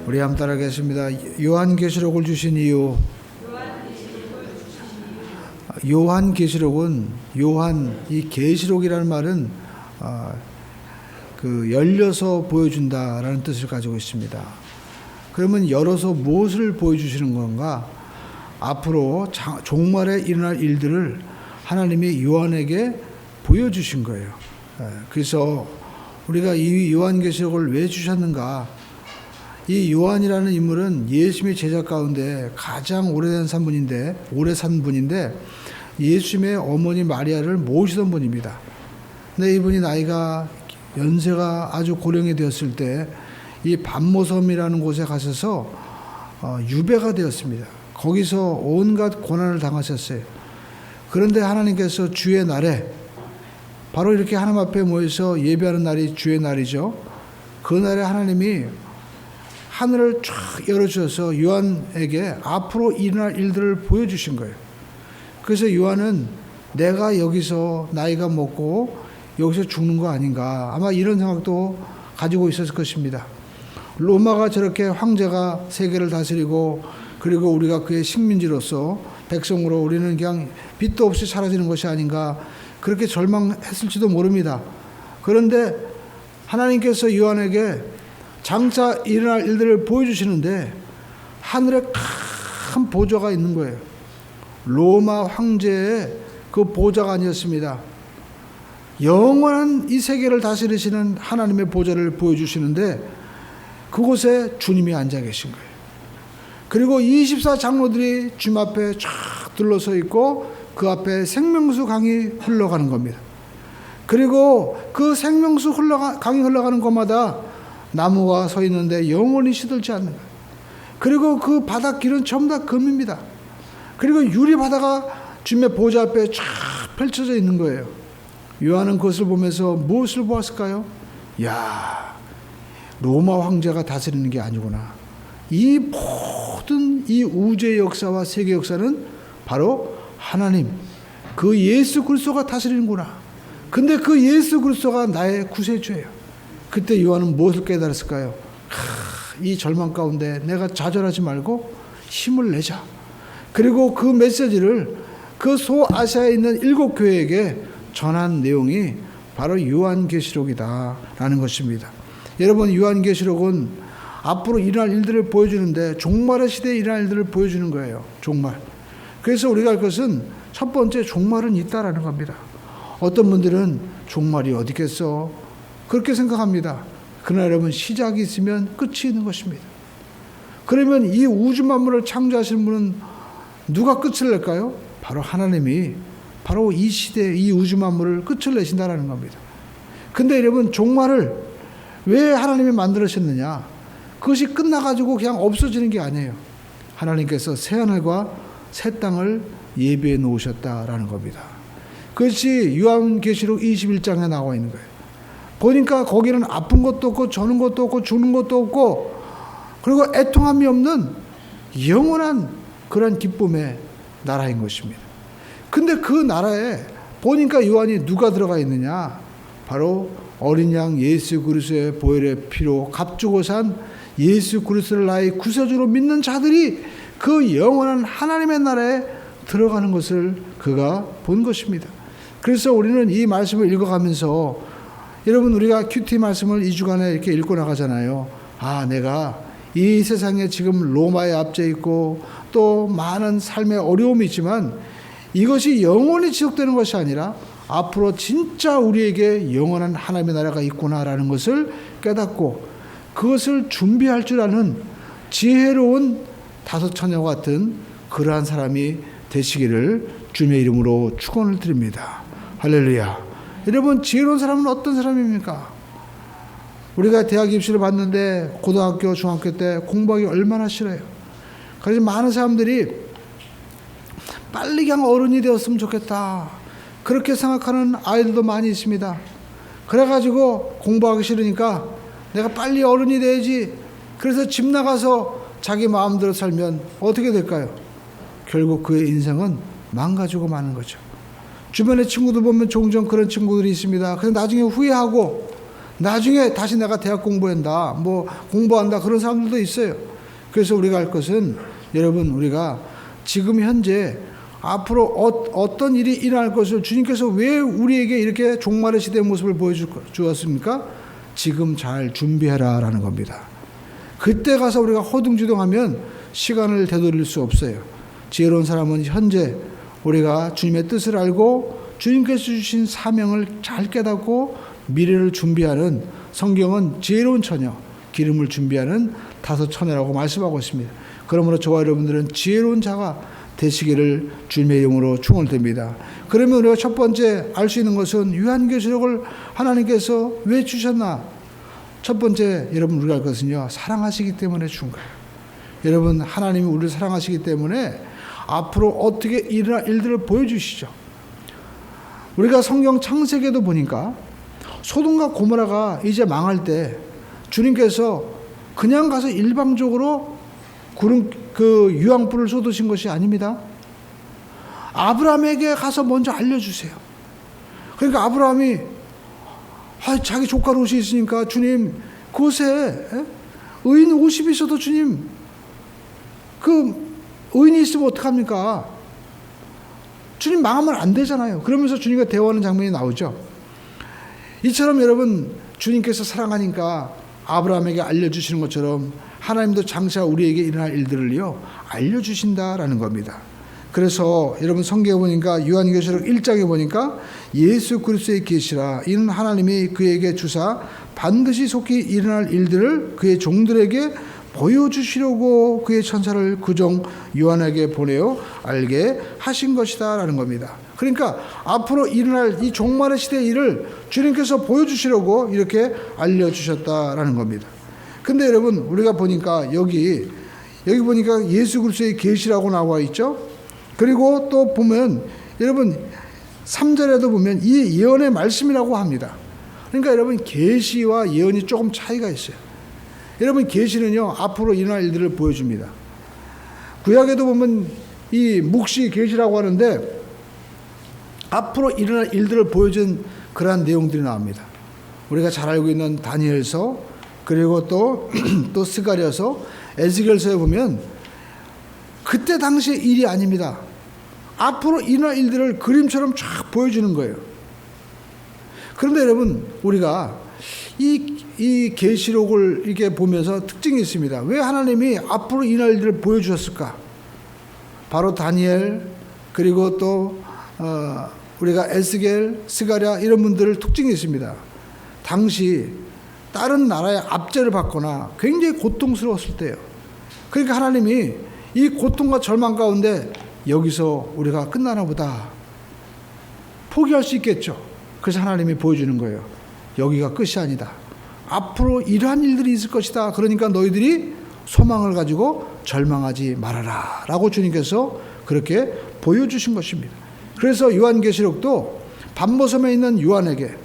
우리 함 따라하겠습니다. 요한계시록을 주신 이유. 요한계시록은 이 계시록이라는 말은 열려서 보여준다라는 뜻을 가지고 있습니다. 그러면 열어서 무엇을 보여주시는 건가? 앞으로 종말에 일어날 일들을 하나님이 요한에게 보여주신 거예요. 그래서 우리가 이 요한계시록을 왜 주셨는가? 이 요한이라는 인물은 예수님의 제자 가운데 가장 오래 산 분인데 예수님의 어머니 마리아를 모시던 분입니다. 근데 이분이 나이가 연세가 아주 고령이 되었을 때 이 반모섬이라는 곳에 가셔서 유배가 되었습니다. 거기서 온갖 고난을 당하셨어요. 그런데 하나님께서 주의 날에 바로 이렇게 하나님 앞에 모여서 예배하는 날이 주의 날이죠. 그 날에 하나님이 하늘을 쫙 열어주셔서 요한에게 앞으로 일어날 일들을 보여주신 거예요. 그래서 요한은 내가 여기서 나이가 먹고 여기서 죽는 거 아닌가, 아마 이런 생각도 가지고 있었을 것입니다. 로마가 저렇게 황제가 세계를 다스리고 그리고 우리가 그의 식민지로서 백성으로 우리는 그냥 빛도 없이 사라지는 것이 아닌가, 그렇게 절망했을지도 모릅니다. 그런데 하나님께서 요한에게 장차 일어날 일들을 보여주시는데 하늘에 큰 보좌가 있는 거예요. 로마 황제의 그 보좌가 아니었습니다. 영원한 이 세계를 다스리시는 하나님의 보좌를 보여주시는데 그곳에 주님이 앉아 계신 거예요. 그리고 24장로들이 주님 앞에 쫙 둘러서 있고 그 앞에 생명수 강이 흘러가는 겁니다. 그리고 그 생명수 강이 흘러가는 곳마다 나무가 서 있는데 영원히 시들지 않는 거예요. 그리고 그 바닷길은 전부 다 금입니다. 그리고 유리 바다가 주님의 보좌 앞에 쫙 펼쳐져 있는 거예요. 요한은 그것을 보면서 무엇을 보았을까요? 로마 황제가 다스리는 게 아니구나. 이 모든 이 우주의 역사와 세계 역사는 바로 하나님, 그 예수 그리스도가 다스리는구나. 근데 그 예수 그리스도가 나의 구세주예요. 그때 요한은 무엇을 깨달았을까요? 이 절망 가운데 내가 좌절하지 말고 힘을 내자. 그리고 그 메시지를 그 소아시아에 있는 7교회에게 전한 내용이 바로 요한계시록이다라는 것입니다. 여러분, 요한계시록은 앞으로 일어날 일들을 보여주는데 종말의 시대에 일어날 일들을 보여주는 거예요. 종말. 그래서 우리가 할 것은 첫 번째, 종말은 있다라는 겁니다. 어떤 분들은 종말이 어디 있겠어? 그렇게 생각합니다. 그러나 여러분, 시작이 있으면 끝이 있는 것입니다. 그러면 이 우주 만물을 창조하신 분은 누가 끝을 낼까요? 바로 하나님이 바로 이 시대, 이 우주 만물을 끝을 내신다라는 겁니다. 근데 여러분, 종말을 왜 하나님이 만들으셨느냐? 그것이 끝나가지고 그냥 없어지는 게 아니에요. 하나님께서 새하늘과 새 땅을 예비해 놓으셨다라는 겁니다. 그것이 요한계시록 21장에 나와 있는 거예요. 보니까 거기는 아픈 것도 없고 저는 것도 없고 죽는 것도 없고 그리고 애통함이 없는 영원한 그런 기쁨의 나라인 것입니다. 근데 그 나라에 보니까 요한이 누가 들어가 있느냐? 바로 어린 양 예수 그리스도의 보혈의 피로 값주고 산 예수 그리스도를 나의 구세주로 믿는 자들이 그 영원한 하나님의 나라에 들어가는 것을 그가 본 것입니다. 그래서 우리는 이 말씀을 읽어가면서, 여러분, 우리가 큐티 말씀을 2주간에 이렇게 읽고 나가잖아요. 내가 이 세상에 지금 로마에 앞져 있고 또 많은 삶의 어려움이 있지만 이것이 영원히 지속되는 것이 아니라 앞으로 진짜 우리에게 영원한 하나님의 나라가 있구나라는 것을 깨닫고 그것을 준비할 줄 아는 지혜로운 다섯 처녀와 같은 그러한 사람이 되시기를 주님의 이름으로 축원을 드립니다. 할렐루야. 여러분, 지혜로운 사람은 어떤 사람입니까? 우리가 대학 입시를 봤는데 고등학교, 중학교 때 공부하기 얼마나 싫어요. 그래서 많은 사람들이 빨리 그냥 어른이 되었으면 좋겠다, 그렇게 생각하는 아이들도 많이 있습니다. 그래가지고 공부하기 싫으니까 내가 빨리 어른이 돼야지. 그래서 집 나가서 자기 마음대로 살면 어떻게 될까요? 결국 그의 인생은 망가지고 마는 거죠. 주변의 친구들 보면 종종 그런 친구들이 있습니다. 그래서 나중에 후회하고 나중에 다시 내가 대학 공부한다, 뭐 공부한다 그런 사람들도 있어요. 그래서 우리가 할 것은 여러분 우리가 지금 현재 앞으로 어떤 일이 일어날 것을 주님께서 왜 우리에게 이렇게 종말의 시대의 모습을 보여주었습니까? 지금 잘 준비해라 라는 겁니다. 그때 가서 우리가 허둥지둥하면 시간을 되돌릴 수 없어요. 지혜로운 사람은 현재 우리가 주님의 뜻을 알고 주님께서 주신 사명을 잘 깨닫고 미래를 준비하는, 성경은 지혜로운 처녀, 기름을 준비하는 5 처녀라고 말씀하고 있습니다. 그러므로 저와 여러분들은 지혜로운 자가 되시기를 주님의 이름으로 축원드립니다. 그러면 우리가 첫 번째 알 수 있는 것은 요한계시록을 하나님께서 왜 주셨나? 첫 번째 여러분 우리가 알 것은요, 사랑하시기 때문에 준 거예요. 여러분 하나님이 우리를 사랑하시기 때문에 앞으로 어떻게 일어날 일들을 보여주시죠. 우리가 성경 창세기에도 보니까 소돔과 고모라가 이제 망할 때 주님께서 그냥 가서 일방적으로 유황불을 쏟으신 것이 아닙니다. 아브라함에게 가서 먼저 알려주세요. 그러니까 아브라함이 자기 조카 롯이 있으니까 주님 그곳에 의인 50이 있어도 주님 그 의인이 있으면 어떡합니까? 주님 망하면 안 되잖아요. 그러면서 주님과 대화하는 장면이 나오죠. 이처럼 여러분 주님께서 사랑하니까 아브라함에게 알려주시는 것처럼 하나님도 장차 우리에게 일어날 일들을요 알려주신다라는 겁니다. 그래서 여러분 성경에 보니까 요한계시록 1장에 보니까 예수 그리스도의 계시라, 이는 하나님이 그에게 주사 반드시 속히 일어날 일들을 그의 종들에게 보여주시려고 그의 천사를 그 종 요한에게 보내어 알게 하신 것이다 라는 겁니다. 그러니까 앞으로 일어날 이 종말의 시대의 일을 주님께서 보여주시려고 이렇게 알려주셨다라는 겁니다. 근데 여러분 우리가 보니까 여기 보니까 예수 그리스도의 계시라고 나와 있죠. 그리고 또 보면 여러분 3절에도 보면 이 예언의 말씀이라고 합니다. 그러니까 여러분 계시와 예언이 조금 차이가 있어요. 여러분 계시는요 앞으로 일어날 일들을 보여줍니다. 구약에도 보면 이 묵시 계시라고 하는데 앞으로 일어날 일들을 보여준 그러한 내용들이 나옵니다. 우리가 잘 알고 있는 다니엘서, 그리고 또 스가랴서, 에스겔서에 보면 그때 당시의 일이 아닙니다. 앞으로 일어날 일들을 그림처럼 쫙 보여주는 거예요. 그런데 여러분 우리가 이 계시록을 이렇게 보면서 특징이 있습니다. 왜 하나님이 앞으로 일어날 일들을 보여주셨을까? 바로 다니엘, 그리고 또 우리가 에스겔, 스가랴 이런 분들 특징이 있습니다. 당시 다른 나라의 압제를 받거나 굉장히 고통스러웠을 때예요. 그러니까 하나님이 이 고통과 절망 가운데 여기서 우리가 끝나나 보다 포기할 수 있겠죠. 그래서 하나님이 보여주는 거예요. 여기가 끝이 아니다. 앞으로 이러한 일들이 있을 것이다. 그러니까 너희들이 소망을 가지고 절망하지 말아라 라고 주님께서 그렇게 보여주신 것입니다. 그래서 요한계시록도 반모섬에 있는 요한에게,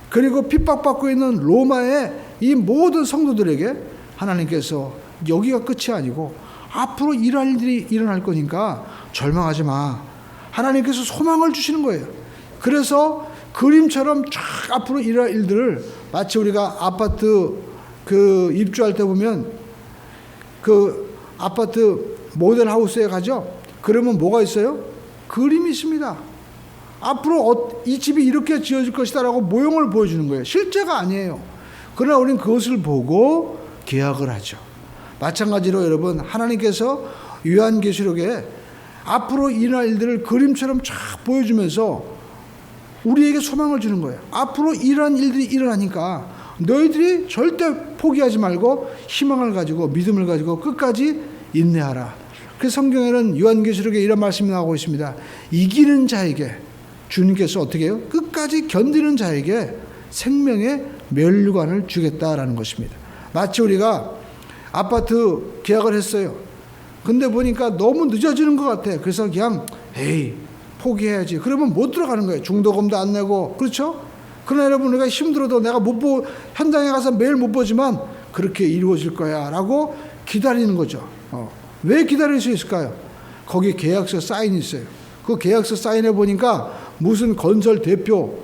그리고 핍박받고 있는 로마의 이 모든 성도들에게 하나님께서 여기가 끝이 아니고 앞으로 이러한 일들이 일어날 거니까 절망하지 마. 하나님께서 소망을 주시는 거예요. 그래서 그림처럼 쫙 앞으로 일어날 일들을, 마치 우리가 아파트 입주할 때 보면 그 아파트 모델하우스에 가죠. 그러면 뭐가 있어요? 그림이 있습니다. 앞으로 이 집이 이렇게 지어질 것이다 라고 모형을 보여주는 거예요. 실제가 아니에요. 그러나 우리는 그것을 보고 계약을 하죠. 마찬가지로 여러분 하나님께서 요한계시록에 앞으로 일어날 일들을 그림처럼 쫙 보여주면서 우리에게 소망을 주는 거예요. 앞으로 이러한 일들이 일어나니까 너희들이 절대 포기하지 말고 희망을 가지고 믿음을 가지고 끝까지 인내하라. 그래서 성경에는 요한계시록에 이런 말씀이 나오고 있습니다. 이기는 자에게 주님께서 어떻게 해요? 끝까지 견디는 자에게 생명의 멸류관을 주겠다라는 것입니다. 마치 우리가 아파트 계약을 했어요. 근데 보니까 너무 늦어지는 것 같아. 그래서 그냥 포기해야지. 그러면 못 들어가는 거예요. 중도금도 안 내고. 그렇죠? 그러나 여러분 우리가 힘들어도 내가 현장에 가서 매일 못 보지만 그렇게 이루어질 거야 라고 기다리는 거죠. 왜 기다릴 수 있을까요? 거기 계약서 사인이 있어요. 그 계약서 사인해 보니까 무슨 건설 대표,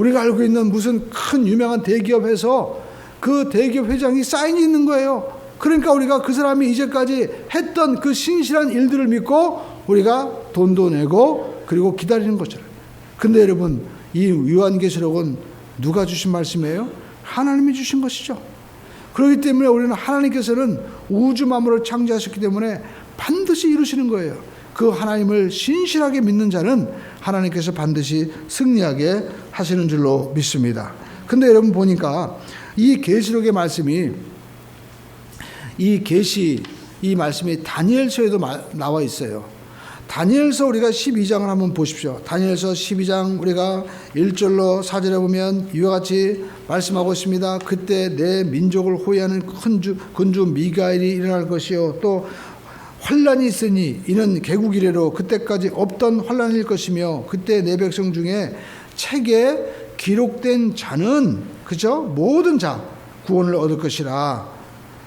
우리가 알고 있는 무슨 큰 유명한 대기업에서 그 대기업 회장이 사인이 있는 거예요. 그러니까 우리가 그 사람이 이제까지 했던 그 신실한 일들을 믿고 우리가 돈도 내고 그리고 기다리는 것처럼. 근데 여러분, 이 요한계시록은 누가 주신 말씀이에요? 하나님이 주신 것이죠. 그렇기 때문에 우리는 하나님께서는 우주 만물을 창조하셨기 때문에 반드시 이루시는 거예요. 그 하나님을 신실하게 믿는 자는 하나님께서 반드시 승리하게 하시는 줄로 믿습니다. 근데 여러분 보니까 이 계시록의 말씀이, 이 말씀이 다니엘서에도 나와 있어요. 다니엘서 우리가 12장을 한번 보십시오. 다니엘서 12장 우리가 1절로 4절에 보면 이와 같이 말씀하고 있습니다. 그때 내 민족을 호위하는 군주 미가엘이 일어날 것이요, 또 환란이 있으니 이는 개국 이래로 그때까지 없던 환란일 것이며, 그때 내 백성 중에 책에 기록된 자는, 그죠? 모든 자 구원을 얻을 것이라.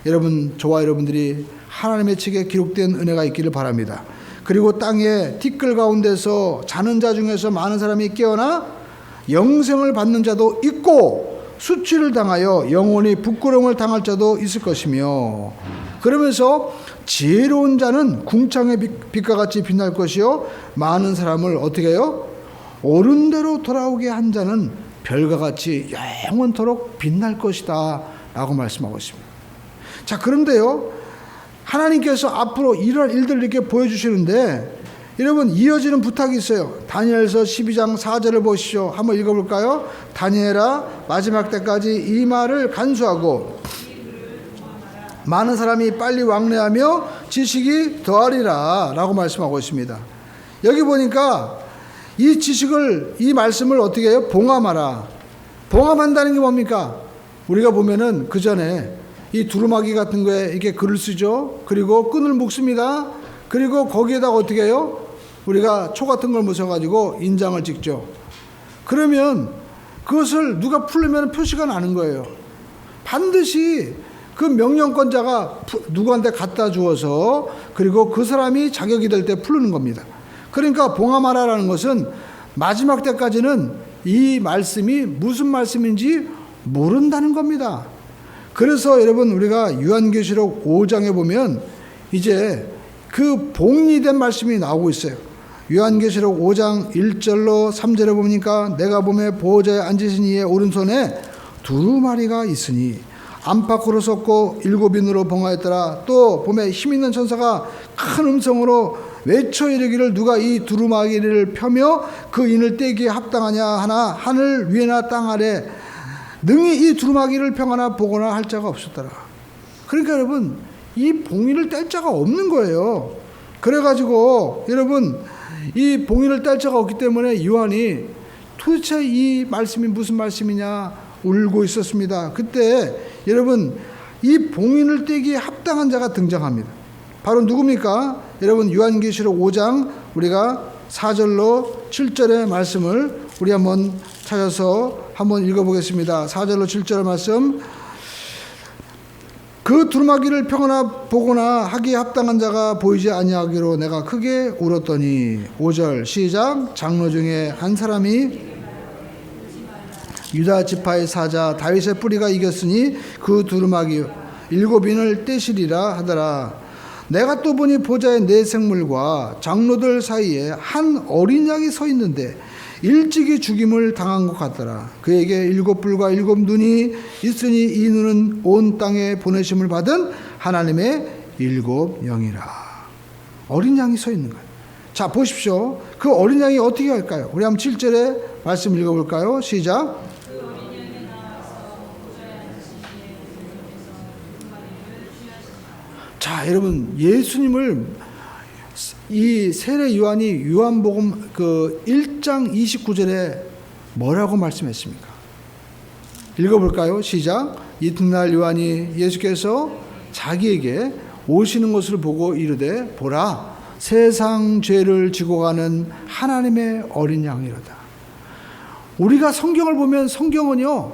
여러분, 저와 여러분들이 하나님의 책에 기록된 은혜가 있기를 바랍니다. 그리고 땅의 티끌 가운데서 자는 자 중에서 많은 사람이 깨어나 영생을 받는 자도 있고 수치를 당하여 영원히 부끄러움을 당할 자도 있을 것이며, 그러면서 지혜로운 자는 궁창의 빛과 같이 빛날 것이요, 많은 사람을 어떻게 해요? 옳은 대로 돌아오게 한 자는 별과 같이 영원토록 빛날 것이다 라고 말씀하고 있습니다. 자, 그런데요, 하나님께서 앞으로 이런 일들을 이렇게 보여주시는데, 여러분 이어지는 부탁이 있어요. 다니엘서 12장 4절을 보시죠. 한번 읽어볼까요? 다니엘아, 마지막 때까지 이 말을 간수하고 많은 사람이 빨리 왕래하며 지식이 더하리라 라고 말씀하고 있습니다. 여기 보니까 이 지식을, 이 말씀을 어떻게 해요? 봉함하라. 봉함한다는 게 뭡니까? 우리가 보면은 그 전에 이 두루마기 같은 거에 이렇게 글을 쓰죠. 그리고 끈을 묶습니다. 그리고 거기에다가 어떻게 해요? 우리가 초 같은 걸 묻혀가지고 인장을 찍죠. 그러면 그것을 누가 풀려면 표시가 나는 거예요. 반드시 그 명령권자가 누구한테 갖다 주어서, 그리고 그 사람이 자격이 될 때 풀는 겁니다. 그러니까 봉함하라라는 것은 마지막 때까지는 이 말씀이 무슨 말씀인지 모른다는 겁니다. 그래서 여러분 우리가 요한계시록 5장에 보면 이제 그 봉인된 말씀이 나오고 있어요. 요한계시록 5장 1절로 3절에 보니까 내가 보매 보호자에 앉으신 이의 오른손에 두루마리가 있으니 안팎으로 섰고 7인으로 봉하였더라. 또 보매 힘있는 천사가 큰 음성으로 외쳐 이르기를 누가 이 두루마리를 펴며 그 인을 떼기에 합당하냐 하나 하늘 위에나 땅 아래 능히 이 두루마기를 펴거나 보거나 할 자가 없었더라. 그러니까 여러분 이 봉인을 뗄 자가 없는 거예요. 그래가지고 여러분 이 봉인을 뗄 자가 없기 때문에 요한이 도대체 이 말씀이 무슨 말씀이냐 울고 있었습니다. 그때 여러분 이 봉인을 떼기에 합당한 자가 등장합니다. 바로 누굽니까? 여러분 요한계시록 5장 우리가 4절로 7절의 말씀을 우리 한번 찾아서 한번 읽어보겠습니다. 4절로 7절의 말씀. 그 두루마기를 펴거나 보거나 하기에 합당한 자가 보이지 아니하기로 내가 크게 울었더니. 5절 시작. 장로 중에 한 사람이 유다 지파의 사자 다윗의 뿌리가 이겼으니 그 두루마기 7인을 떼시리라 하더라. 내가 또 보니 보좌의 네 생물과 장로들 사이에 한 어린 양이 서 있는데 일찍이 죽임을 당한 것 같더라. 그에게 7뿔과 7눈이 있으니 이 눈은 온 땅에 보내심을 받은 하나님의 7영이라. 어린 양이 서 있는 거예요. 자, 보십시오. 그 어린 양이 어떻게 할까요? 우리 한번 7절에 말씀 읽어볼까요? 시작. 자, 여러분 예수님을 이 세례 요한이 요한복음 그 1장 29절에 뭐라고 말씀했습니까? 읽어볼까요? 시작. 이튿날 요한이 예수께서 자기에게 오시는 것을 보고 이르되 보라 세상 죄를 지고 가는 하나님의 어린 양이로다. 우리가 성경을 보면 성경은요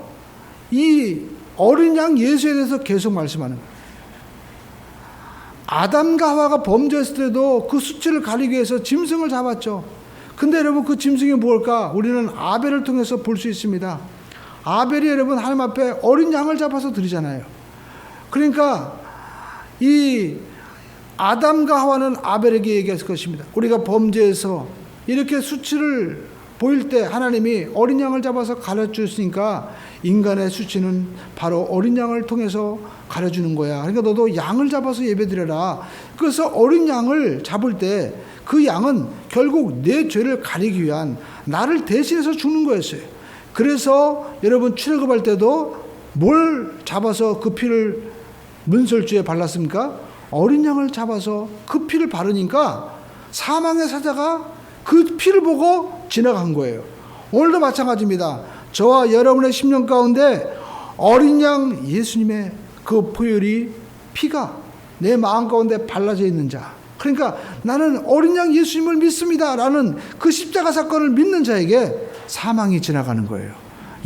이 어린 양 예수에 대해서 계속 말씀하는 거예요. 아담과 하와가 범죄했을 때도 그 수치를 가리기 위해서 짐승을 잡았죠. 근데 여러분 그 짐승이 뭘까? 우리는 아벨을 통해서 볼 수 있습니다. 아벨이 여러분 하나님 앞에 어린 양을 잡아서 드리잖아요. 그러니까 이 아담과 하와는 아벨에게 얘기했을 것입니다. 우리가 범죄해서 이렇게 수치를 보일 때 하나님이 어린 양을 잡아서 가르쳐주시니까 인간의 수치는 바로 어린 양을 통해서 가려주는 거야. 그러니까 너도 양을 잡아서 예배드려라. 그래서 어린 양을 잡을 때 그 양은 결국 내 죄를 가리기 위한 나를 대신해서 죽는 거였어요. 그래서 여러분 출애굽할 때도 뭘 잡아서 그 피를 문설주에 발랐습니까? 어린 양을 잡아서 그 피를 바르니까 사망의 사자가 그 피를 보고 지나간 거예요. 오늘도 마찬가지입니다. 저와 여러분의 심령 가운데 어린 양 예수님의 그 보혈이 피가 내 마음 가운데 발라져 있는 자, 그러니까 나는 어린 양 예수님을 믿습니다 라는 그 십자가 사건을 믿는 자에게 사망이 지나가는 거예요.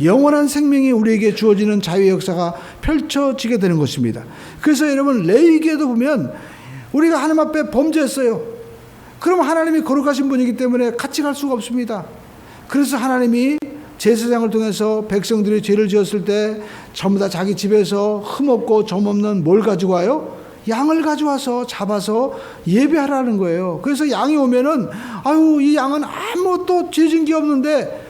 영원한 생명이 우리에게 주어지는 자유의 역사가 펼쳐지게 되는 것입니다. 그래서 여러분 레위기에도 보면 우리가 하나님 앞에 범죄했어요. 그럼 하나님이 거룩하신 분이기 때문에 같이 갈 수가 없습니다. 그래서 하나님이 제사장을 통해서 백성들이 죄를 지었을 때 전부 다 자기 집에서 흠없고 점없는 뭘 가지고 와요? 양을 가져와서 잡아서 예배하라는 거예요. 그래서 양이 오면은 아유 이 양은 아무것도 죄진 게 없는데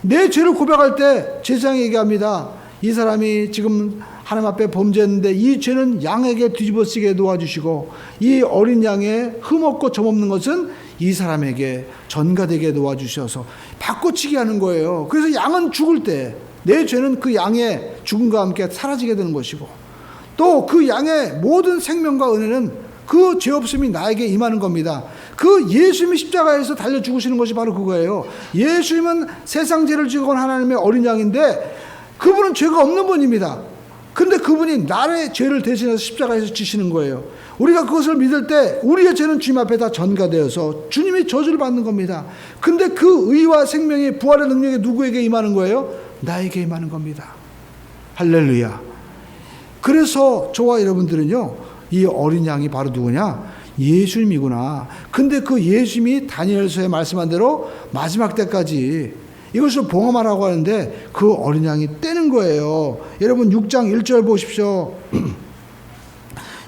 내 죄를 고백할 때 제사장이 얘기합니다. 이 사람이 지금 하나님 앞에 범죄했는데 이 죄는 양에게 뒤집어쓰게 놓아주시고 이 어린 양의 흠없고 점없는 것은 이 사람에게 전가되게 놓아주셔서 바꿔치기 하는 거예요. 그래서 양은 죽을 때 내 죄는 그 양의 죽음과 함께 사라지게 되는 것이고 또 그 양의 모든 생명과 은혜는 그 죄 없음이 나에게 임하는 겁니다. 그 예수님이 십자가에서 달려 죽으시는 것이 바로 그거예요. 예수님은 세상 죄를 지고 온 하나님의 어린 양인데 그분은 죄가 없는 분입니다. 근데 그분이 나의 죄를 대신해서 십자가에서 지시는 거예요. 우리가 그것을 믿을 때 우리의 죄는 주님 앞에 다 전가되어서 주님이 저주를 받는 겁니다. 근데 그 의와 생명의 부활의 능력이 누구에게 임하는 거예요? 나에게 임하는 겁니다. 할렐루야. 그래서 저와 여러분들은요, 이 어린 양이 바로 누구냐? 예수님이구나. 근데 그 예수님이 다니엘서에 말씀한 대로 마지막 때까지 이것을 봉함하라고 하는데 그 어린 양이 떼는 거예요. 여러분 6장 1절 보십시오.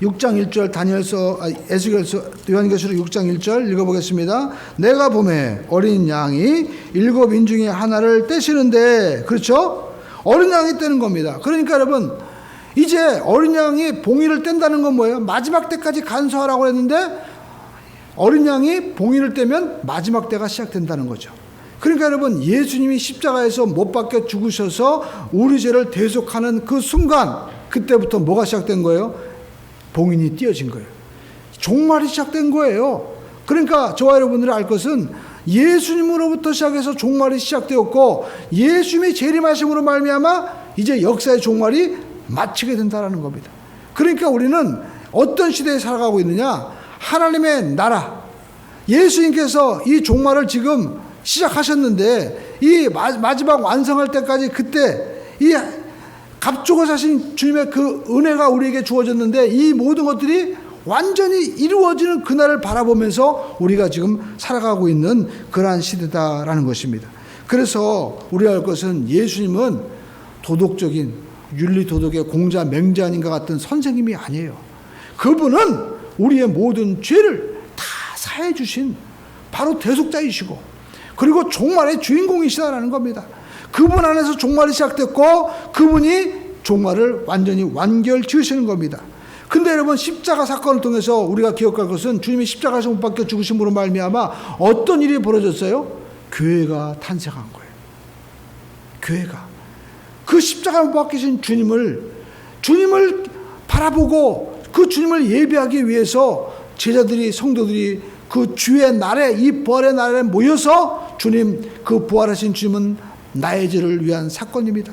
6장 1절 다니엘서 에스겔서 요한계시록 6장 1절 읽어보겠습니다. 내가 보매 어린 양이 7인 중에 하나를 떼시는데, 그렇죠? 어린 양이 떼는 겁니다. 그러니까 여러분 이제 어린 양이 봉인을 뗀다는 건 뭐예요? 마지막 때까지 간수하라고 했는데 어린 양이 봉인을 떼면 마지막 때가 시작된다는 거죠. 그러니까 여러분 예수님이 십자가에서 못 박혀 죽으셔서 우리 죄를 대속하는 그 순간, 그때부터 뭐가 시작된 거예요? 봉인이 띄어진 거예요. 종말이 시작된 거예요. 그러니까 저와 여러분들이 알 것은 예수님으로부터 시작해서 종말이 시작되었고 예수님이 재림하심으로 말미암아 이제 역사의 종말이 마치게 된다는 겁니다. 그러니까 우리는 어떤 시대에 살아가고 있느냐? 하나님의 나라, 예수님께서 이 종말을 지금 시작하셨는데 이 마지막 완성할 때까지 그때 이 값주고 사신 주님의 그 은혜가 우리에게 주어졌는데 이 모든 것들이 완전히 이루어지는 그날을 바라보면서 우리가 지금 살아가고 있는 그러한 시대다라는 것입니다. 그래서 우리가 알 것은 예수님은 도덕적인 윤리도덕의 공자 맹자님과 같은 선생님이 아니에요. 그분은 우리의 모든 죄를 다 사해 주신 바로 대속자이시고 그리고 종말의 주인공이시다라는 겁니다. 그분 안에서 종말이 시작됐고 그분이 종말을 완전히 완결 지으시는 겁니다. 근데 여러분 십자가 사건을 통해서 우리가 기억할 것은 주님이 십자가에서 못 박혀 죽으심으로 말미암아 어떤 일이 벌어졌어요? 교회가 탄생한 거예요. 교회가 그 십자가에 못 박히신 주님을 바라보고 그 주님을 예배하기 위해서 제자들이 성도들이 그 주의 날에 이 부활의 날에 모여서 주님 그 부활하신 주님은 나의 죄를 위한 사건입니다.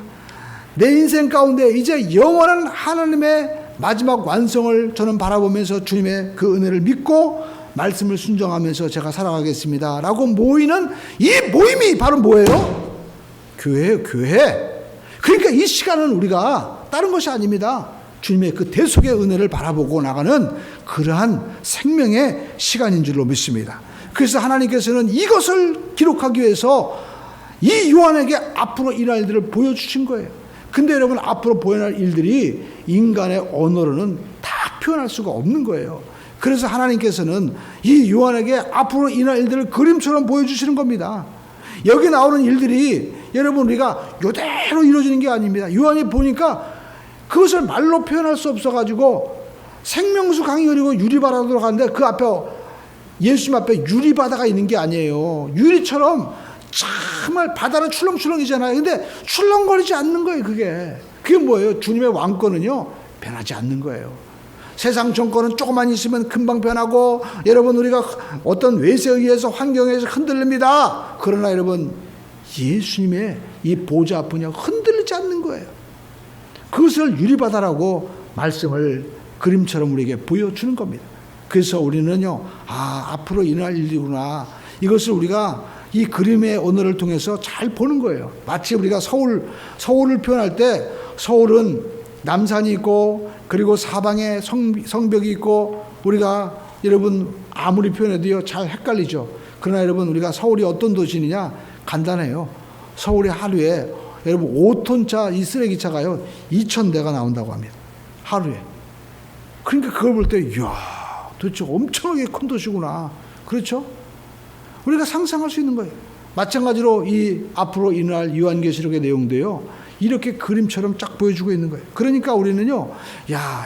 내 인생 가운데 이제 영원한 하나님의 마지막 완성을 저는 바라보면서 주님의 그 은혜를 믿고 말씀을 순종하면서 제가 살아가겠습니다 라고 모이는 이 모임이 바로 뭐예요? 교회예요. 교회. 그러니까 이 시간은 우리가 다른 것이 아닙니다. 주님의 그 대속의 은혜를 바라보고 나가는 그러한 생명의 시간인 줄로 믿습니다. 그래서 하나님께서는 이것을 기록하기 위해서 이 요한에게 앞으로 일어날 일들을 보여주신 거예요. 근데 여러분, 앞으로 보여날 일들이 인간의 언어로는 다 표현할 수가 없는 거예요. 그래서 하나님께서는 이 요한에게 앞으로 일어날 일들을 그림처럼 보여주시는 겁니다. 여기 나오는 일들이 여러분, 우리가 이대로 이루어지는 게 아닙니다. 요한이 보니까 그것을 말로 표현할 수 없어가지고 생명수 강이 흐르고 유리바다로 가는데 그 앞에 예수님 앞에 유리바다가 있는 게 아니에요. 유리처럼 정말 바다는 출렁출렁이잖아요. 근데 출렁거리지 않는 거예요. 그게 뭐예요? 주님의 왕권은요, 변하지 않는 거예요. 세상 정권은 조금만 있으면 금방 변하고, 여러분, 우리가 어떤 외세에 의해서 환경에 의해서 흔들립니다. 그러나 여러분, 예수님의 이 보좌 앞은요, 흔들리지 않는 거예요. 그것을 유리바다라고 말씀을 그림처럼 우리에게 보여주는 겁니다. 그래서 우리는요, 앞으로 일어날 일이구나, 이것을 우리가 이 그림의 언어를 통해서 잘 보는 거예요. 마치 우리가 서울을 표현할 때, 서울은 남산이 있고 그리고 사방에 성벽이 있고, 우리가 여러분 아무리 표현해도요 잘 헷갈리죠. 그러나 여러분, 우리가 서울이 어떤 도시냐, 간단해요. 서울에 하루에 여러분 5톤차 이 쓰레기차가요 2,000대가 나온다고 합니다. 하루에. 그러니까 그걸 볼 때, 이야, 도대체 엄청나게 큰 도시구나. 그렇죠? 우리가 상상할 수 있는 거예요. 마찬가지로 이 앞으로 일어날 요한계시록의 내용도요, 이렇게 그림처럼 쫙 보여주고 있는 거예요. 그러니까 우리는요,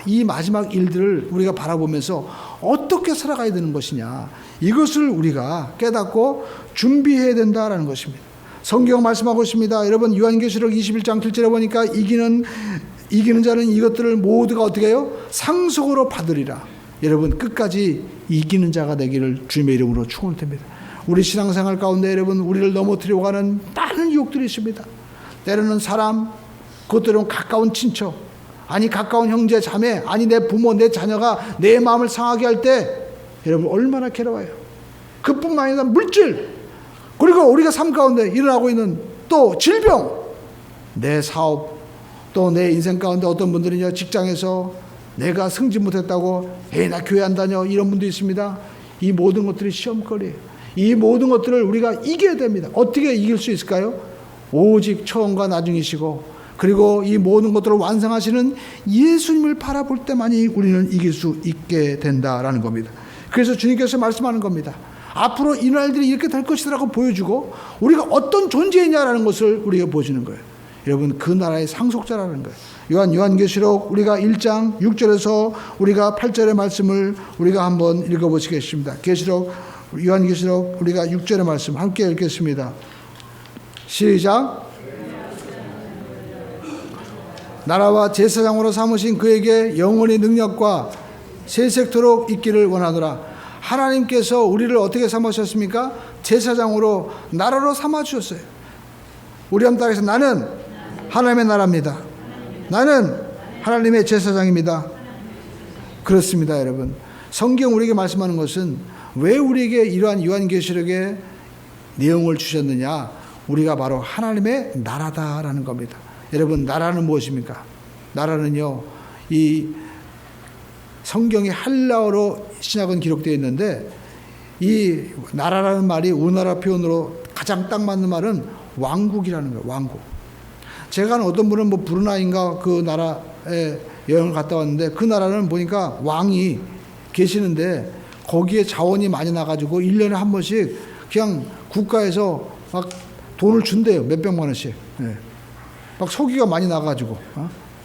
이 마지막 일들을 우리가 바라보면서 어떻게 살아가야 되는 것이냐, 이것을 우리가 깨닫고 준비해야 된다라는 것입니다. 성경 말씀하고 있습니다. 여러분, 요한계시록 21장 7절에 보니까 이기는 자는 이것들을 모두가 어떻게 해요? 상속으로 받으리라. 여러분, 끝까지 이기는 자가 되기를 주님의 이름으로 축원드립니다. 우리 신앙생활 가운데 여러분, 우리를 넘어뜨리고 가는 많은 유혹들이 있습니다. 때로는 사람, 그것들은 가까운 친척, 아니 가까운 형제 자매, 아니 내 부모, 내 자녀가 내 마음을 상하게 할 때 여러분 얼마나 괴로워요. 그뿐만 아니라 물질, 그리고 우리가 삶 가운데 일어나고 있는 또 질병, 내 사업, 또 내 인생 가운데 어떤 분들은요, 직장에서 내가 승진 못했다고 나 교회 안 다녀, 이런 분도 있습니다. 이 모든 것들이 시험거리예요. 이 모든 것들을 우리가 이겨야 됩니다. 어떻게 이길 수 있을까요? 오직 처음과 나중이시고, 그리고 이 모든 것들을 완성하시는 예수님을 바라볼 때만이 우리는 이길 수 있게 된다라는 겁니다. 그래서 주님께서 말씀하는 겁니다. 앞으로 이 날들이 이렇게 될 것이라고 보여주고, 우리가 어떤 존재이냐라는 것을 우리가 보여주는 거예요. 여러분, 그 나라의 상속자라는 거예요. 요한계시록 우리가 1장 6절에서 우리가 8절의 말씀을 우리가 한번 읽어보시겠습니다. 요한계시록 우리가 6절의 말씀 함께 읽겠습니다. 시작. 나라와 제사장으로 삼으신 그에게 영원히 능력과 세세토록 있기를 원하노라. 하나님께서 우리를 어떻게 삼으셨습니까? 제사장으로, 나라로 삼아주셨어요. 우리 한따라서 나는 하나님의 나라입니다. 나는 하나님의 제사장입니다. 그렇습니다, 여러분. 성경 우리에게 말씀하는 것은 왜 우리에게 이러한 요한계시록의 내용을 주셨느냐? 우리가 바로 하나님의 나라다라는 겁니다. 여러분, 나라는 무엇입니까? 나라는요, 이 성경의 헬라어로 신약은 기록되어 있는데, 이 나라라는 말이 우리나라 표현으로 가장 딱 맞는 말은 왕국이라는 거예요. 왕국. 제가 어떤 분은 브루나이인가 그 나라에 여행을 갔다 왔는데, 그 나라는 보니까 왕이 계시는데 거기에 자원이 많이 나가지고 1년에 한 번씩 그냥 국가에서 막 돈을 준대요. 몇백만 원씩. 막 소기가 많이 나가지고.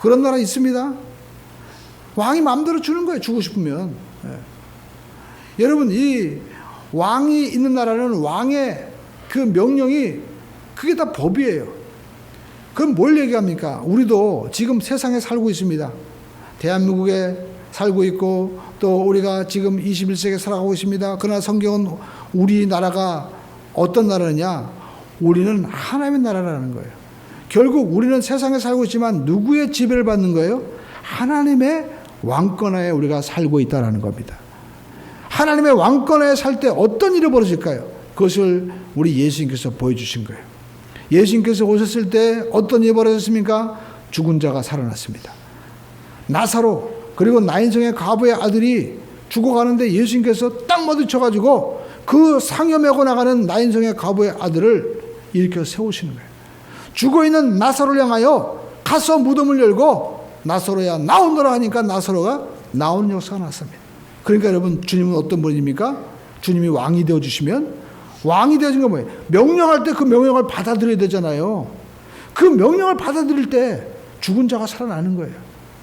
그런 나라 있습니다. 왕이 마음대로 주는 거예요. 주고 싶으면. 여러분, 이 왕이 있는 나라는 왕의 그 명령이, 그게 다 법이에요. 그럼 뭘 얘기합니까? 우리도 지금 세상에 살고 있습니다. 대한민국에 살고 있고, 또 우리가 지금 21세기에 살아가고 있습니다. 그러나 성경은 우리나라가 어떤 나라냐? 우리는 하나님의 나라라는 거예요. 결국 우리는 세상에 살고 있지만 누구의 지배를 받는 거예요? 하나님의 왕권하에 우리가 살고 있다는 겁니다. 하나님의 왕권하에 살 때 어떤 일이 벌어질까요? 그것을 우리 예수님께서 보여주신 거예요. 예수님께서 오셨을 때 어떤 일이 벌어졌습니까? 죽은 자가 살아났습니다. 나사로 그리고 나인성의 과부의 아들이 죽어가는데 예수님께서 딱 마주쳐가지고 그 상여매고 나가는 나인성의 과부의 아들을 일으켜 세우시는 거예요. 죽어있는 나사로를 향하여 가서 무덤을 열고 나사로야 나오너라 하니까 나사로가 나오는 역사가 났습니다. 그러니까 여러분, 주님은 어떤 분입니까? 주님이 왕이 되어주시면, 왕이 되어진 건 뭐예요? 명령할 때 그 명령을 받아들여야 되잖아요. 그 명령을 받아들일 때 죽은 자가 살아나는 거예요.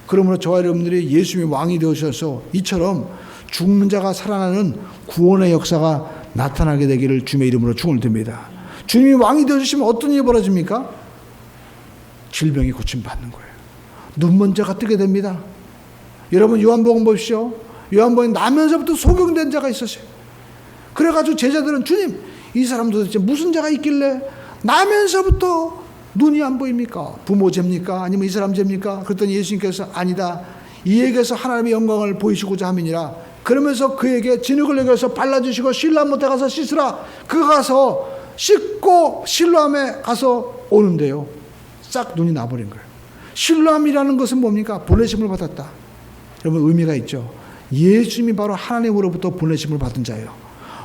그러므로 저와 여러분들이 예수님이 왕이 되어주셔서 이처럼 죽는 자가 살아나는 구원의 역사가 나타나게 되기를 주님의 이름으로 축원을 드립니다. 주님이 왕이 되어주시면 어떤 일이 벌어집니까? 질병이 고침받는 거예요. 눈먼 자가 뜨게 됩니다. 여러분, 요한복음 보십시오. 요한복음에 나면서부터 소경된 자가 있었어요. 그래가지고 제자들은, 주님, 이 사람도 도대체 무슨 자가 있길래 나면서부터 눈이 안 보입니까? 부모 죄입니까? 아니면 이 사람 죄입니까? 그랬더니 예수님께서, 아니다, 이에게서 하나님의 영광을 보이시고자 함이니라. 그러면서 그에게 진흙을 여겨서 발라주시고 실로암 못에 가서 씻으라. 그가 가서 씻고 실로암에 가서 오는데요, 싹 눈이 나버린 거예요. 실로암이라는 것은 뭡니까? 보내심을 받았다. 여러분, 의미가 있죠. 예수님이 바로 하나님으로부터 보내심을 받은 자예요.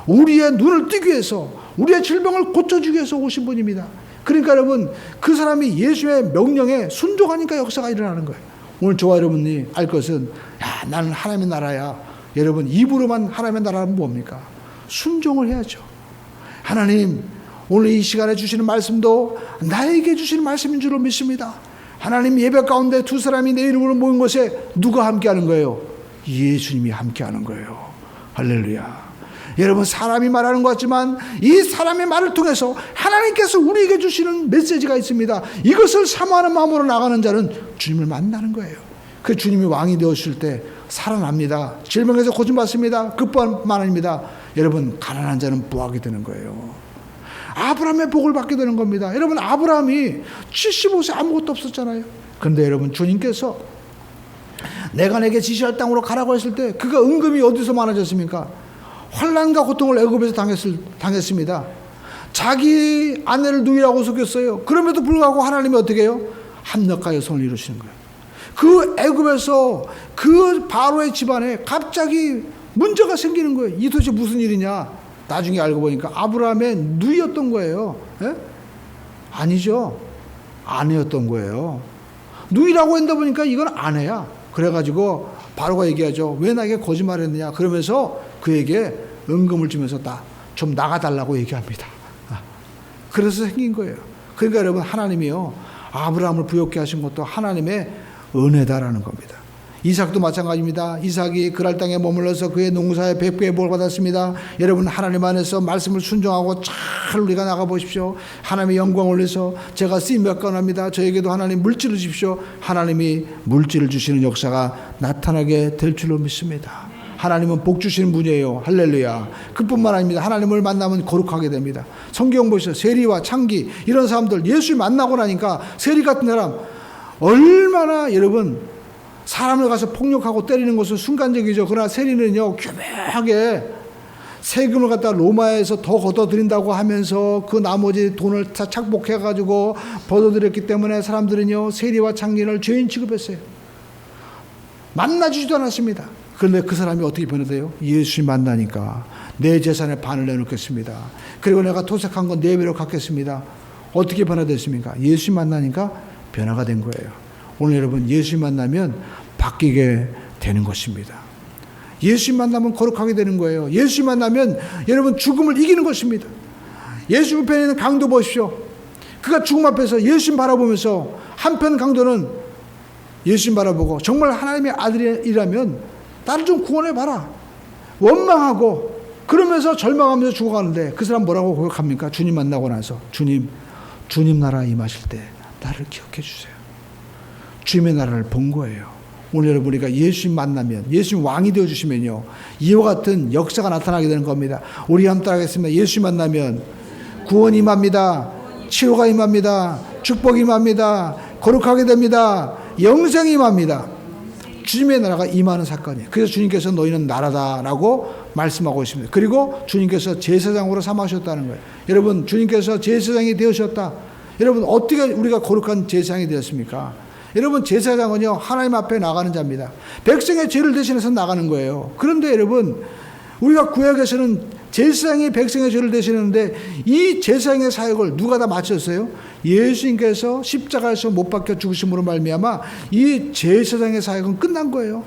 우리의 눈을 뜨기 위해서, 우리의 질병을 고쳐주기 위해서 오신 분입니다. 그러니까 여러분, 그 사람이 예수의 명령에 순종하니까 역사가 일어나는 거예요. 오늘 저와 여러분이 알 것은, 야, 나는 하나님의 나라야. 여러분, 입으로만 하나님의 나라는 뭡니까? 순종을 해야죠. 하나님, 오늘 이 시간에 주시는 말씀도 나에게 주시는 말씀인 줄로 믿습니다. 하나님, 예배 가운데 두 사람이 내 이름으로 모인 것에 누가 함께하는 거예요? 예수님이 함께하는 거예요. 할렐루야. 여러분, 사람이 말하는 것 같지만 이 사람의 말을 통해서 하나님께서 우리에게 주시는 메시지가 있습니다. 이것을 사모하는 마음으로 나가는 자는 주님을 만나는 거예요. 그 주님이 왕이 되었을 때 살아납니다. 질병에서 고침받습니다. 그뿐만 아닙니다. 여러분, 가난한 자는 부하게 되는 거예요. 아브라함의 복을 받게 되는 겁니다. 여러분, 아브라함이 75세 아무것도 없었잖아요. 그런데 여러분, 주님께서 내가 내게 지시할 땅으로 가라고 했을 때 그가 은금이 어디서 많아졌습니까? 환난과 고통을 애굽에서 당했습니다. 자기 아내를 누이라고 속였어요. 그럼에도 불구하고 하나님이 어떻게 해요? 합력하여 손을 이루시는 거예요. 그 애굽에서 그 바로의 집안에 갑자기 문제가 생기는 거예요. 이 도대체 무슨 일이냐? 나중에 알고 보니까 아브라함의 누이였던 거예요. 예? 아니죠. 아내였던 거예요. 누이라고 한다 보니까 이건 아내야. 그래가지고 바로가 얘기하죠. 왜 나에게 거짓말했느냐? 그러면서 그에게 은금을 주면서 좀 나가달라고 얘기합니다. 그래서 생긴 거예요. 그러니까 여러분, 하나님이요, 아브라함을 부욕케 하신 것도 하나님의 은혜다라는 겁니다. 이삭도 마찬가지입니다. 이삭이 그랄 땅에 머물러서 그의 농사에 100배의 복을 받았습니다. 여러분, 하나님 안에서 말씀을 순종하고 잘 우리가 나가보십시오. 하나님의 영광을 위해서 제가 쓰임받 건합니다. 저에게도 하나님 물질을 주십시오. 하나님이 물질을 주시는 역사가 나타나게 될 줄로 믿습니다. 하나님은 복 주시는 분이에요. 할렐루야. 그뿐만 아닙니다. 하나님을 만나면 거룩하게 됩니다. 성경 보시죠. 세리와 창기, 이런 사람들, 예수 만나고 나니까 세리 같은 사람 얼마나, 여러분, 사람을 가서 폭력하고 때리는 것은 순간적이죠. 그러나 세리는요, 교묘하게 세금을 갖다 로마에서 더 걷어들인다고 하면서 그 나머지 돈을 다 착복해가지고 벌어들였기 때문에 사람들은요, 세리와 창기를 죄인 취급했어요. 만나주지도 않았습니다. 그런데 그 사람이 어떻게 변화돼요? 예수 만나니까 내 재산의 반을 내놓겠습니다. 그리고 내가 토색한 건 4배로 갚겠습니다. 어떻게 변화됐습니까? 예수 만나니까 변화가 된 거예요. 오늘 여러분, 예수 만나면 바뀌게 되는 것입니다. 예수 만나면 거룩하게 되는 거예요. 예수 만나면 여러분, 죽음을 이기는 것입니다. 예수 옆에 있는 강도 보십시오. 그가 죽음 앞에서 예수 바라보면서, 한편 강도는 예수 바라보고 정말 하나님의 아들이라면 나를 좀 구원해봐라, 원망하고 그러면서 절망하면서 죽어가는데, 그 사람 뭐라고 고백합니까? 주님 만나고 나서, 주님 나라 임하실 때 나를 기억해 주세요. 주님의 나라를 본 거예요. 오늘 여러분, 우리가 예수님 만나면, 예수님 왕이 되어주시면요, 이와 같은 역사가 나타나게 되는 겁니다. 우리 함께 하겠습니다. 예수님 만나면 구원이 임합니다. 치료가 임합니다. 축복이 임합니다. 거룩하게 됩니다. 영생이 임합니다. 주님의 나라가 임하는 사건이에요. 그래서 주님께서 너희는 나라다라고 말씀하고 있습니다. 그리고 주님께서 제사장으로 삼으셨다는 거예요. 여러분, 주님께서 제사장이 되으셨다. 여러분, 어떻게 우리가 거룩한 제사장이 되었습니까? 여러분 제사장은요 하나님 앞에 나가는 자입니다. 백성의 죄를 대신해서 나가는 거예요. 그런데 여러분 우리가 구약에서는 제사장이 백성의 죄를 대신하는데 이 제사장의 사역을 누가 다 마쳤어요? 예수님께서 십자가에서 못 박혀 죽으심으로 말미암아 이 제사장의 사역은 끝난 거예요.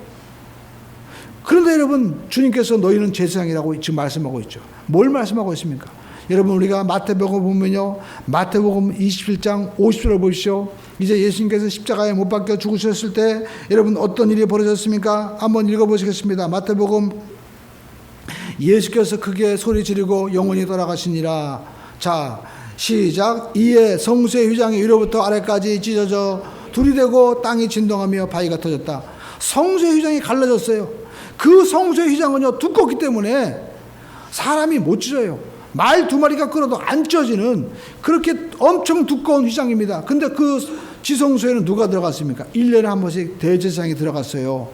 그런데 여러분 주님께서 너희는 제사장이라고 지금 말씀하고 있죠. 뭘 말씀하고 있습니까? 여러분 우리가 마태복음 보면요 마태복음 27장 50절을 보십시오. 이제 예수님께서 십자가에 못 박혀 죽으셨을 때 여러분 어떤 일이 벌어졌습니까? 한번 읽어보시겠습니다. 마태복음 예수께서 크게 소리 지르고 영원히 돌아가시니라. 자 시작. 이에 성소의 휘장이 위로부터 아래까지 찢어져 둘이 되고 땅이 진동하며 바위가 터졌다. 성소의 휘장이 갈라졌어요. 그 성소의 휘장은요 두껍기 때문에 사람이 못 찢어요. 말 두 마리가 끌어도 안 찢어지는 그렇게 엄청 두꺼운 휘장입니다. 근데 그 지성소에는 누가 들어갔습니까? 1년에 한 번씩 대제사장이 들어갔어요.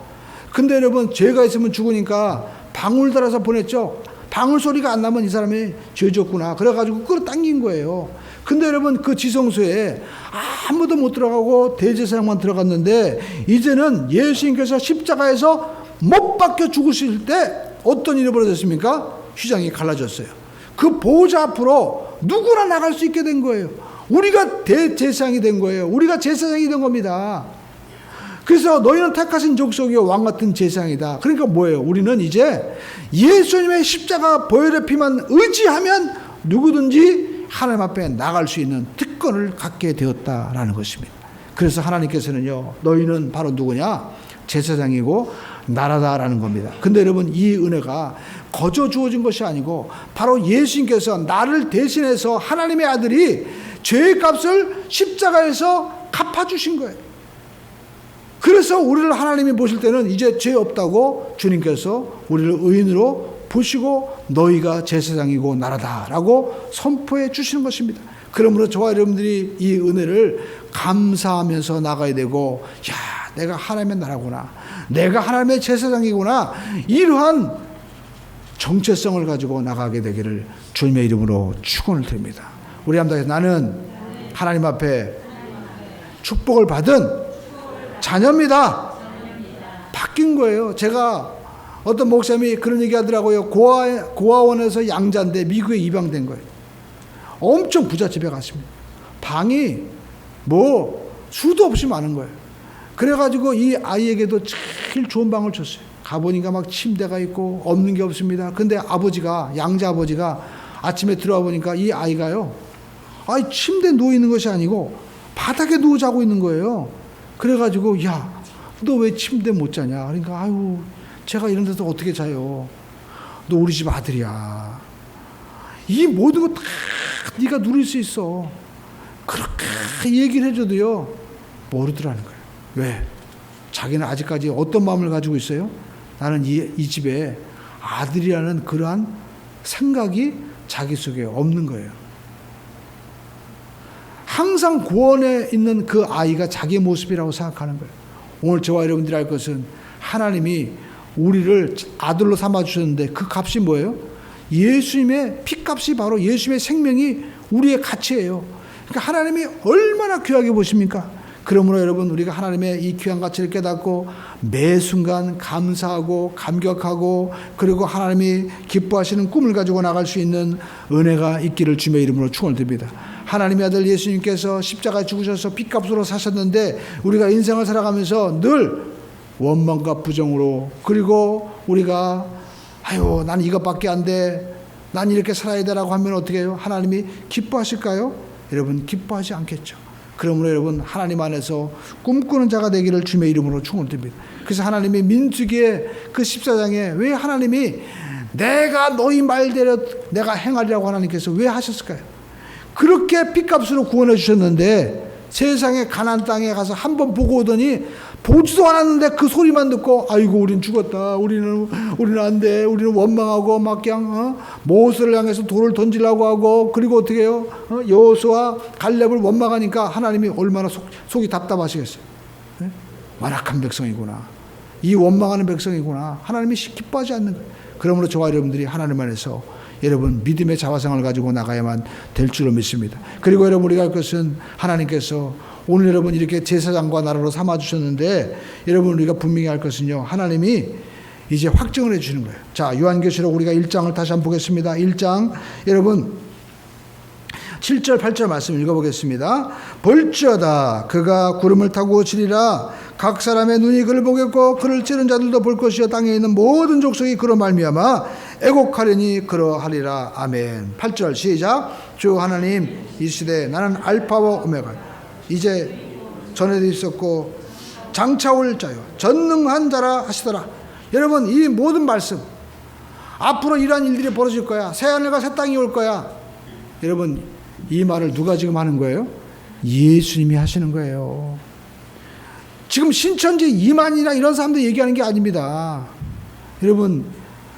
근데 여러분 죄가 있으면 죽으니까 방울 달아서 보냈죠. 방울 소리가 안 나면 이 사람이 죄졌구나 그래가지고 끌어당긴 거예요. 근데 여러분 그 지성소에 아무도 못 들어가고 대제사장만 들어갔는데 이제는 예수님께서 십자가에서 못 박혀 죽으실 때 어떤 일이 벌어졌습니까? 휘장이 갈라졌어요. 그 보좌 앞으로 누구나 나갈 수 있게 된 거예요. 우리가 대제사장이 된 거예요. 우리가 제사장이 된 겁니다. 그래서 너희는 택하신 족속이요 왕같은 제사장이다. 그러니까 뭐예요? 우리는 이제 예수님의 십자가 보혈의 피만 의지하면 누구든지 하나님 앞에 나갈 수 있는 특권을 갖게 되었다라는 것입니다. 그래서 하나님께서는요 너희는 바로 누구냐? 제사장이고 나라다라는 겁니다. 근데 여러분 이 은혜가 거저 주어진 것이 아니고 바로 예수님께서 나를 대신해서 하나님의 아들이 죄의 값을 십자가에서 갚아주신 거예요. 그래서 우리를 하나님이 보실 때는 이제 죄 없다고 주님께서 우리를 의인으로 보시고 너희가 제사장이고 나라다라고 선포해 주시는 것입니다. 그러므로 저와 여러분들이 이 은혜를 감사하면서 나가야 되고 야 내가 하나님의 나라구나 내가 하나님의 제사장이구나 이러한 정체성을 가지고 나가게 되기를 주님의 이름으로 축원을 드립니다. 우리 함께 나는 하나님 앞에 축복을 받은 자녀입니다. 바뀐 거예요. 제가 어떤 목사님이 그런 얘기 하더라고요. 고아원에서 양자인데 미국에 입양된 거예요. 엄청 부잣집에 갔습니다. 방이 뭐 수도 없이 많은 거예요. 그래가지고 이 아이에게도 제일 좋은 방을 줬어요. 가보니까 막 침대가 있고 없는 게 없습니다. 근데 아버지가 양자 아버지가 아침에 들어와 보니까 이 아이가요 침대에 누워 있는 것이 아니고 바닥에 누워 자고 있는 거예요. 그래가지고 야 너 왜 침대 못 자냐? 그러니까 아유 제가 이런 데서 어떻게 자요? 너 우리 집 아들이야. 이 모든 거 다 네가 누릴 수 있어. 그렇게 얘기를 해줘도요 모르더라는 거예요. 왜? 자기는 아직까지 어떤 마음을 가지고 있어요? 나는 이 집에 아들이라는 그러한 생각이 자기 속에 없는 거예요. 항상 고원에 있는 그 아이가 자기의 모습이라고 생각하는 거예요. 오늘 저와 여러분들이 알 것은 하나님이 우리를 아들로 삼아주셨는데 그 값이 뭐예요? 예수님의 피값이 바로 예수님의 생명이 우리의 가치예요. 그러니까 하나님이 얼마나 귀하게 보십니까? 그러므로 여러분 우리가 하나님의 이 귀한 가치를 깨닫고 매 순간 감사하고 감격하고 그리고 하나님이 기뻐하시는 꿈을 가지고 나갈 수 있는 은혜가 있기를 주님의 이름으로 축원을 드립니다. 하나님의 아들 예수님께서 십자가에 죽으셔서 핏값으로 사셨는데 우리가 인생을 살아가면서 늘 원망과 부정으로 그리고 우리가 아유 난 이것밖에 안 돼 난 이렇게 살아야 되라고 하면 어떻게 해요? 하나님이 기뻐하실까요? 여러분 기뻐하지 않겠죠. 그러므로 여러분 하나님 안에서 꿈꾸는 자가 되기를 주님의 이름으로 축원을 드립니다. 그래서 하나님이 민수기의 그 14장에 왜 하나님이 내가 너희 말대로 내가 행하리라고 하나님께서 왜 하셨을까요? 그렇게 핏값으로 구원해 주셨는데 세상의 가나안 땅에 가서 한번 보고 오더니 보지도 않았는데 그 소리만 듣고 아이고 우린 죽었다. 우리는 안 돼. 우리는 원망하고 막 그냥 모세를 향해서 돌을 던지려고 하고 그리고 어떻게 해요? 여호수아 갈렙을 원망하니까 하나님이 얼마나 속이 답답하시겠어요. 네? 완악한 백성이구나. 이 원망하는 백성이구나. 하나님이 기뻐하지 않는 거예요. 그러므로 저와 여러분들이 하나님 안에서 여러분 믿음의 자화상을 가지고 나가야만 될 줄로 믿습니다. 그리고 여러분 우리가 할 것은 하나님께서 오늘 여러분 이렇게 제사장과 나라로 삼아주셨는데 여러분 우리가 분명히 할 것은요. 하나님이 이제 확정을 해주시는 거예요. 자, 요한계시록 우리가 1장을 다시 한번 보겠습니다. 1장 여러분 7절 8절 말씀 읽어보겠습니다. 볼지어다 그가 구름을 타고 오시리라. 각 사람의 눈이 그를 보겠고 그를 찌른 자들도 볼 것이요 땅에 있는 모든 족속이 그로 말미암아 애곡하려니 그러하리라. 아멘. 8절 시작. 주 하나님 이 시대 나는 알파와 오메가 이제 전에도 있었고 장차 올 자요 전능한 자라 하시더라. 여러분 이 모든 말씀 앞으로 이러한 일들이 벌어질 거야. 새하늘과 새 땅이 올 거야. 여러분 이 말을 누가 지금 하는 거예요? 예수님이 하시는 거예요. 지금 신천지 이만이나 이런 사람들 얘기하는 게 아닙니다. 여러분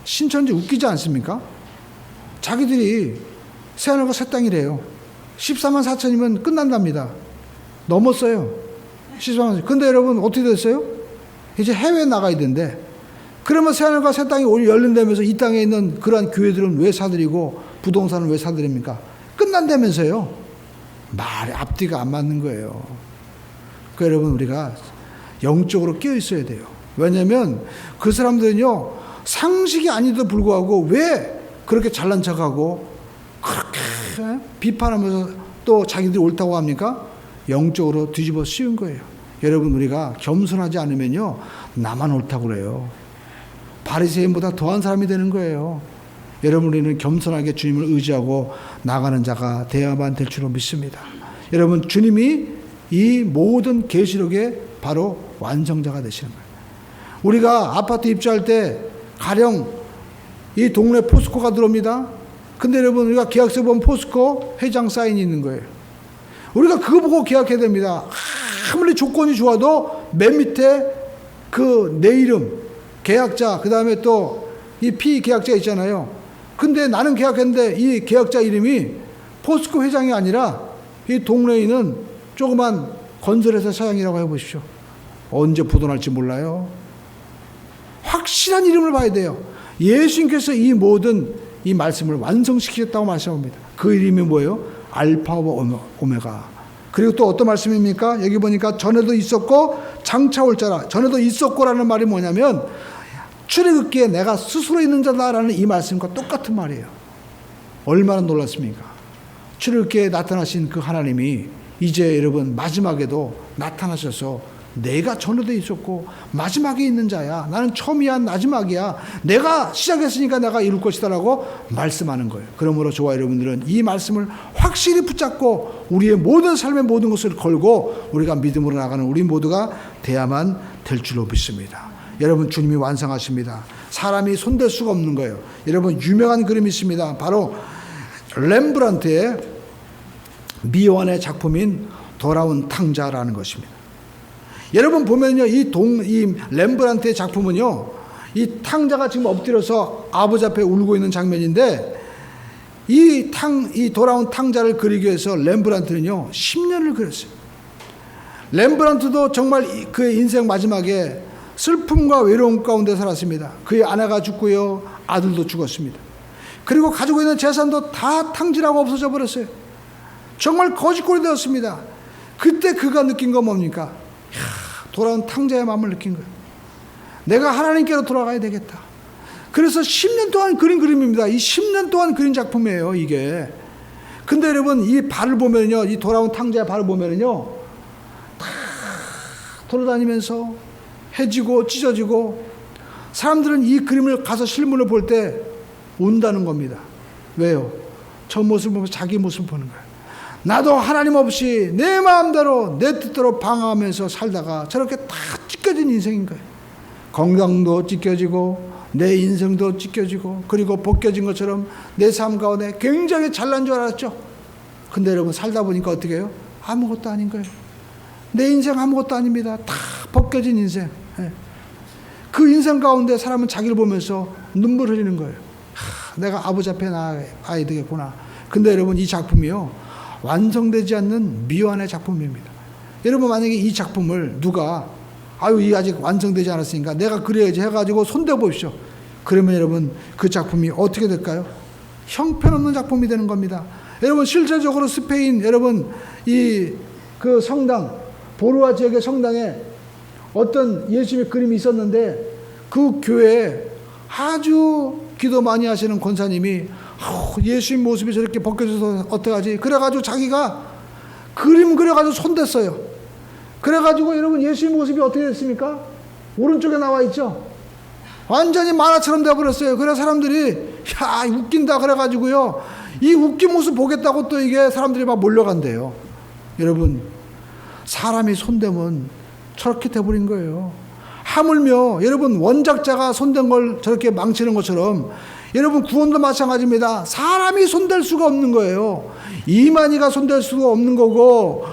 신천지 웃기지 않습니까? 자기들이 새하늘과 새 땅이래요. 14만 4천이면 끝난답니다. 넘었어요. 14만. 근데 여러분 어떻게 됐어요? 이제 해외에 나가야 된대. 그러면 새하늘과 새 땅이 열린다면서 이 땅에 있는 그러한 교회들은 왜 사들이고 부동산은 왜 사들입니까? 끝난다면서요. 말에 앞뒤가 안 맞는 거예요. 그러니까 여러분 우리가 영적으로 깨어 있어야 돼요. 왜냐하면 그 사람들은요 상식이 아니도 불구하고 왜 그렇게 잘난 척하고 그렇게 비판하면서 또 자기들이 옳다고 합니까? 영적으로 뒤집어 씌운 거예요. 여러분 우리가 겸손하지 않으면요 나만 옳다고 그래요. 바리새인보다 더한 사람이 되는 거예요. 여러분 우리는 겸손하게 주님을 의지하고 나가는 자가 되어야만 될 줄로 믿습니다. 여러분 주님이 이 모든 계시록의 바로 완성자가 되시는 거예요. 우리가 아파트 입주할 때 가령 이 동네 포스코가 들어옵니다. 근데 여러분 우리가 계약서 보면 포스코 회장 사인이 있는 거예요. 우리가 그거 보고 계약해야 됩니다. 아무리 조건이 좋아도 맨 밑에 그 내 이름 계약자 그 다음에 또 이 피계약자 있잖아요. 근데 나는 계약했는데 이 계약자 이름이 포스코 회장이 아니라 이 동네에 있는 조그만 건설회사 사장이라고 해보십시오. 언제 부도날지 몰라요. 확실한 이름을 봐야 돼요. 예수님께서 이 모든 이 말씀을 완성시키셨다고 말씀합니다. 그 이름이 뭐예요? 알파와 오메가. 그리고 또 어떤 말씀입니까? 여기 보니까 전에도 있었고 장차 올 자라. 전에도 있었고라는 말이 뭐냐면 출애굽기에 내가 스스로 있는 자다라는 이 말씀과 똑같은 말이에요. 얼마나 놀랐습니까? 출애굽기에 나타나신 그 하나님이 이제 여러분 마지막에도 나타나셔서 내가 전에도 있었고 마지막에 있는 자야. 나는 처음이야 마지막이야. 내가 시작했으니까 내가 이룰 것이다라고 말씀하는 거예요. 그러므로 저와 여러분들은 이 말씀을 확실히 붙잡고 우리의 모든 삶의 모든 것을 걸고 우리가 믿음으로 나가는 우리 모두가 돼야만 될 줄로 믿습니다. 여러분 주님이 완성하십니다. 사람이 손댈 수가 없는 거예요. 여러분 유명한 그림이 있습니다. 바로 렘브란트의 미완의 작품인 돌아온 탕자라는 것입니다. 여러분 보면요, 이 렘브란트의 작품은요, 이 탕자가 지금 엎드려서 아버지 앞에 울고 있는 장면인데, 이 돌아온 탕자를 그리기 위해서 렘브란트는요, 10년을 그렸어요. 렘브란트도 정말 그의 인생 마지막에 슬픔과 외로움 가운데 살았습니다. 그의 아내가 죽고요, 아들도 죽었습니다. 그리고 가지고 있는 재산도 다 탕진하고 없어져 버렸어요. 정말 거지꼴이 되었습니다. 그때 그가 느낀 건 뭡니까? 돌아온 탕자의 마음을 느낀 거예요. 내가 하나님께로 돌아가야 되겠다. 그래서 10년 동안 그린 그림입니다. 이 10년 동안 그린 작품이에요, 이게. 근데 여러분, 이 발을 보면요, 이 돌아온 탕자의 발을 보면요, 다 돌아다니면서 해지고 찢어지고, 사람들은 이 그림을 가서 실물을 볼 때 운다는 겁니다. 왜요? 저 모습을 보면서 자기 모습을 보는 거예요. 나도 하나님 없이 내 마음대로 내 뜻대로 방황하면서 살다가 저렇게 다 찢겨진 인생인 거예요. 건강도 찢겨지고 내 인생도 찢겨지고 그리고 벗겨진 것처럼 내 삶 가운데 굉장히 잘난 줄 알았죠. 근데 여러분 살다 보니까 어떻게 해요? 아무것도 아닌 거예요. 내 인생 아무것도 아닙니다. 다 벗겨진 인생. 그 인생 가운데 사람은 자기를 보면서 눈물 흘리는 거예요. 내가 아버지 앞에 나아야 되겠구나. 근데 여러분 이 작품이요, 완성되지 않는 미완의 작품입니다. 여러분 만약에 이 작품을 누가 이 아직 완성되지 않았으니까 내가 그려야지 해가지고 손대 보십시오. 그러면 여러분 그 작품이 어떻게 될까요? 형편없는 작품이 되는 겁니다. 여러분 실제적으로 스페인 여러분 이 그 성당, 보르아 지역의 성당에 어떤 예수님의 그림이 있었는데 그 교회에 아주 기도 많이 하시는 권사님이 예수님 모습이 저렇게 벗겨져서 어떡하지? 그래가지고 자기가 그림 그려가지고 손댔어요. 그래가지고 여러분 예수님 모습이 어떻게 됐습니까? 오른쪽에 나와 있죠. 완전히 만화처럼 돼버렸어요. 그래서 사람들이 야 웃긴다 그래가지고요. 이 웃긴 모습 보겠다고 또 이게 사람들이 막 몰려간대요. 여러분 사람이 손대면 저렇게 돼버린 거예요. 하물며 여러분 원작자가 손댄 걸 저렇게 망치는 것처럼 여러분 구원도 마찬가지입니다. 사람이 손댈 수가 없는 거예요. 이만희가 손댈 수가 없는 거고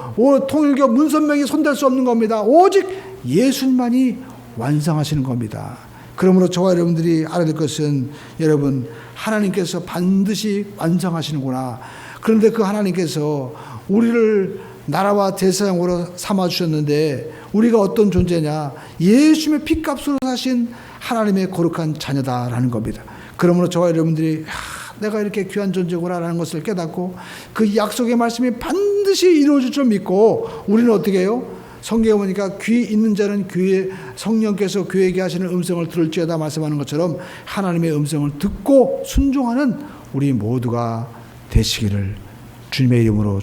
통일교 문선명이 손댈 수 없는 겁니다. 오직 예수님만이 완성하시는 겁니다. 그러므로 저와 여러분들이 알아야 될 것은 여러분 하나님께서 반드시 완성하시는구나. 그런데 그 하나님께서 우리를 나라와 대사장으로 삼아주셨는데 우리가 어떤 존재냐? 예수님의 피값으로 사신 하나님의 거룩한 자녀다라는 겁니다. 그러므로 저와 여러분들이 내가 이렇게 귀한 존재구나라는 것을 깨닫고 그 약속의 말씀이 반드시 이루어질 줄 믿고 우리는 어떻게 해요? 성경에 보니까 귀 있는 자는 귀에 성령께서 그에게 하시는 음성을 들을지어다 말씀하는 것처럼 하나님의 음성을 듣고 순종하는 우리 모두가 되시기를 주님의 이름으로